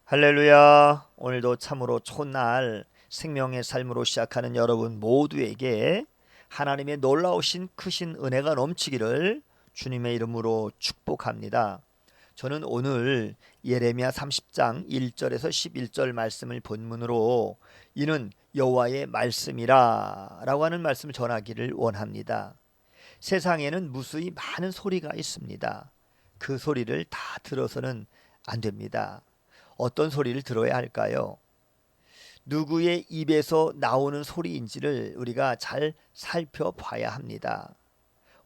할렐루야. 오늘도 참으로 첫날 생명의 삶으로 시작하는 여러분 모두에게 하나님의 놀라우신 크신 은혜가 넘치기를 주님의 이름으로 축복합니다. 저는 오늘 예레미야 30장 1절에서 11절 말씀을 본문으로 이는 여호와의 말씀이라 라고 하는 말씀을 전하기를 원합니다. 세상에는 무수히 많은 소리가 있습니다. 그 소리를 다 들어서는 안 됩니다. 어떤 소리를 들어야 할까요? 누구의 입에서 나오는 소리인지를 우리가 잘 살펴봐야 합니다.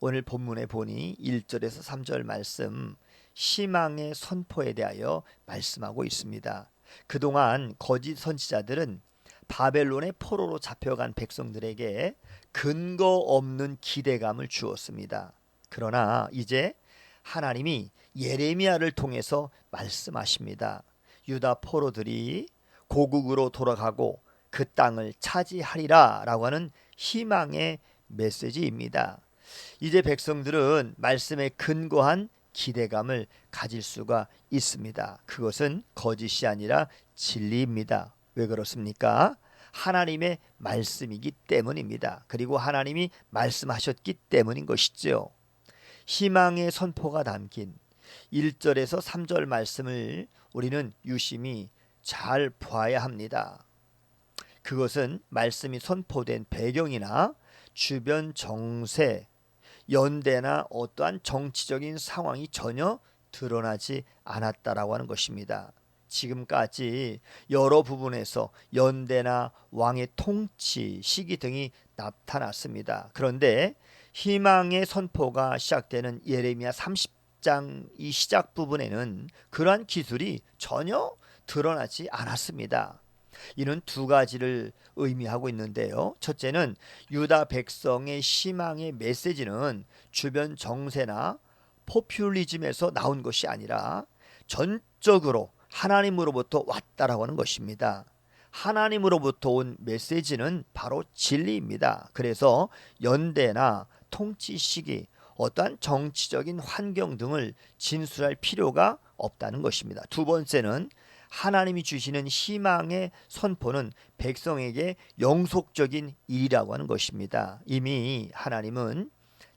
오늘 본문에 보니 1절에서 3절 말씀 희망의 선포에 대하여 말씀하고 있습니다. 그동안 거짓 선지자들은 바벨론의 포로로 잡혀간 백성들에게 근거 없는 기대감을 주었습니다. 그러나 이제 하나님이 예레미야를 통해서 말씀하십니다. 유다 포로들이 고국으로 돌아가고 그 땅을 차지하리라 라고 하는 희망의 메시지입니다. 이제 백성들은 말씀에 근거한 기대감을 가질 수가 있습니다. 그것은 거짓이 아니라 진리입니다. 왜 그렇습니까? 하나님의 말씀이기 때문입니다. 그리고 하나님이 말씀하셨기 때문인 것이죠. 희망의 선포가 담긴 1절에서 3절 말씀을 우리는 유심히 잘 봐야 합니다. 그것은 말씀이 선포된 배경이나 주변 정세, 연대나 어떠한 정치적인 상황이 전혀 드러나지 않았다라고 하는 것입니다. 지금까지 여러 부분에서 연대나 왕의 통치 시기 등이 나타났습니다. 그런데 희망의 선포가 시작되는 예레미야 30장 이 시작 부분에는 그러한 기술이 전혀 드러나지 않았습니다. 이는 두 가지를 의미하고 있는데요. 첫째는 유다 백성의 희망의 메시지는 주변 정세나 포퓰리즘에서 나온 것이 아니라 전적으로 하나님으로부터 왔다라고 하는 것입니다. 하나님으로부터 온 메시지는 바로 진리입니다. 그래서 연대나 통치 시기, 어떠한 정치적인 환경 등을 진술할 필요가 없다는 것입니다. 두 번째는 하나님이 주시는 희망의 선포는 백성에게 영속적인 일이라고 하는 것입니다. 이미 하나님은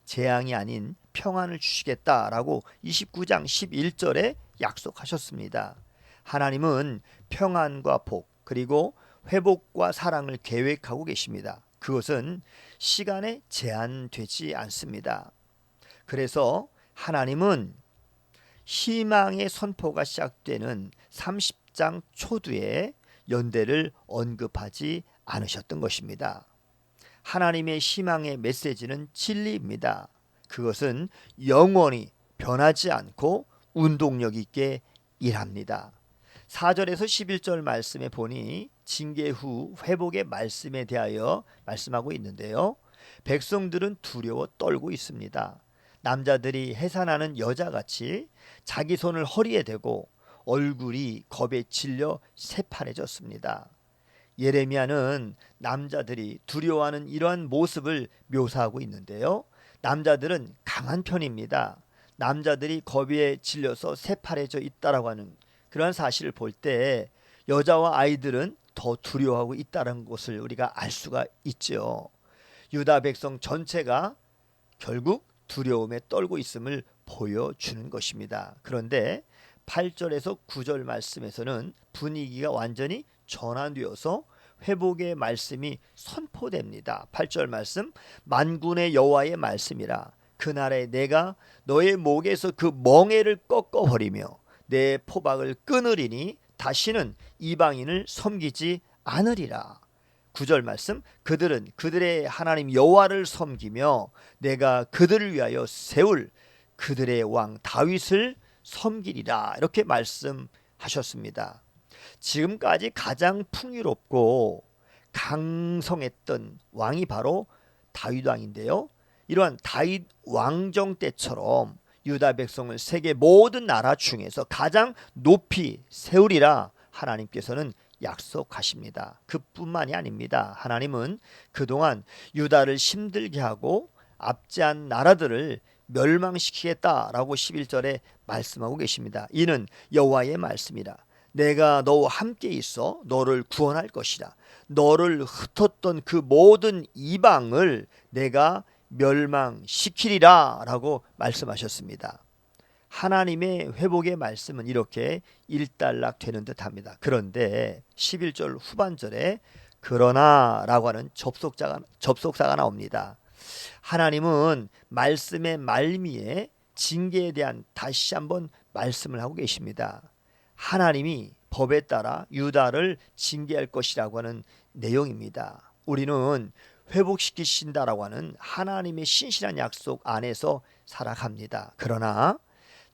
재앙이 아닌 평안을 주시겠다라고 29장 11절에 약속하셨습니다. 하나님은 평안과 복 그리고 회복과 사랑을 계획하고 계십니다. 그것은 시간에 제한되지 않습니다. 그래서 하나님은 희망의 선포가 시작되는 30장 초두에 연대를 언급하지 않으셨던 것입니다. 하나님의 희망의 메시지는 진리입니다. 그것은 영원히 변하지 않고 운동력 있게 일합니다. 4절에서 11절 말씀에 보니 징계 후 회복의 말씀에 대하여 말씀하고 있는데요. 백성들은 두려워 떨고 있습니다. 남자들이 해산하는 여자같이 자기 손을 허리에 대고 얼굴이 겁에 질려 새파래졌습니다. 예레미야는 남자들이 두려워하는 이러한 모습을 묘사하고 있는데요. 남자들은 강한 편입니다. 남자들이 겁에 질려서 새파래져 있다라고 하는 그러한 사실을 볼 때 여자와 아이들은 더 두려워하고 있다는 것을 우리가 알 수가 있죠. 유다 백성 전체가 결국 두려움에 떨고 있음을 보여주는 것입니다. 그런데 8절에서 9절 말씀에서는 분위기가 완전히 전환되어서 회복의 말씀이 선포됩니다. 8절 말씀 만군의 여호와의 말씀이라 그날에 내가 너의 목에서 그 멍에를 꺾어버리며 내 포박을 끊으리니 다시는 이방인을 섬기지 않으리라. 9절 말씀 그들은 그들의 하나님 여호와를 섬기며 내가 그들을 위하여 세울 그들의 왕 다윗을 섬기리라 이렇게 말씀하셨습니다. 지금까지 가장 풍요롭고 강성했던 왕이 바로 다윗 왕인데요. 이러한 다윗 왕정 때처럼 유다 백성을 세계 모든 나라 중에서 가장 높이 세우리라 하나님께서는 약속하십니다. 그뿐만이 아닙니다. 하나님은 그동안 유다를 힘들게 하고 압제한 나라들을 멸망시키겠다라고 11절에 말씀하고 계십니다. 이는 여호와의 말씀이라 내가 너와 함께 있어 너를 구원할 것이다. 너를 흩었던 그 모든 이방을 내가 멸망시키리라 라고 말씀하셨습니다. 하나님의 회복의 말씀은 이렇게 일단락 되는 듯 합니다. 그런데 11절 후반절에 그러나 라고 하는 접속사가 나옵니다. 하나님은 말씀의 말미에 징계에 대한 다시 한번 말씀을 하고 계십니다. 하나님이 법에 따라 유다를 징계할 것이라고 하는 내용입니다. 우리는 회복시키신다라고 하는 하나님의 신실한 약속 안에서 살아갑니다. 그러나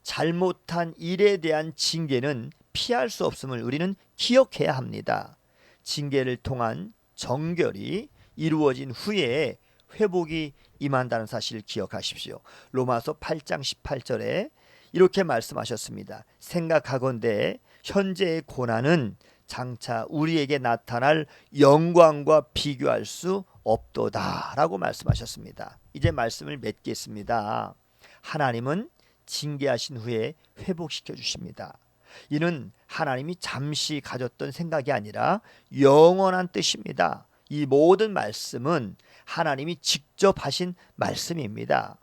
잘못한 일에 대한 징계는 피할 수 없음을 우리는 기억해야 합니다. 징계를 통한 정결이 이루어진 후에 회복이 임한다는 사실을 기억하십시오. 로마서 8장 18절에 이렇게 말씀하셨습니다. 생각하건대 현재의 고난은 장차 우리에게 나타날 영광과 비교할 수 없도다 라고 말씀하셨습니다. 이제 말씀을 맺겠습니다. 하나님은 징계하신 후에 회복시켜 주십니다. 이는 하나님이 잠시 가졌던 생각이 아니라 영원한 뜻입니다. 이 모든 말씀은 하나님이 직접 하신 말씀입니다.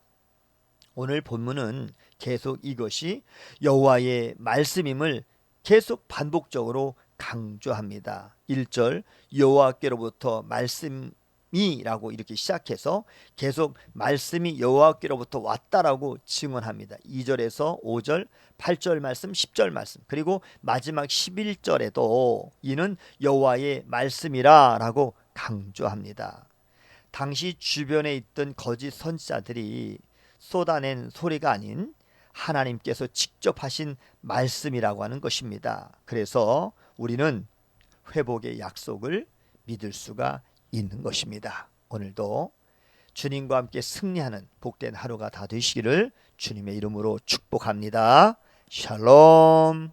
오늘 본문은 계속 이것이 여호와의 말씀임을 계속 반복적으로 강조합니다. 1절 여호와께로부터 말씀이라고 이렇게 시작해서 계속 말씀이 여호와께로부터 왔다라고 증언합니다. 2절에서 5절, 8절 말씀, 10절 말씀, 그리고 마지막 11절에도 이는 여호와의 말씀이라라고 강조합니다. 당시 주변에 있던 거짓 선지자들이 쏟아낸 소리가 아닌 하나님께서 직접 하신 말씀이라고 하는 것입니다. 그래서 우리는 회복의 약속을 믿을 수가 있는 것입니다. 오늘도 주님과 함께 승리하는 복된 하루가 다 되시기를 주님의 이름으로 축복합니다. 샬롬.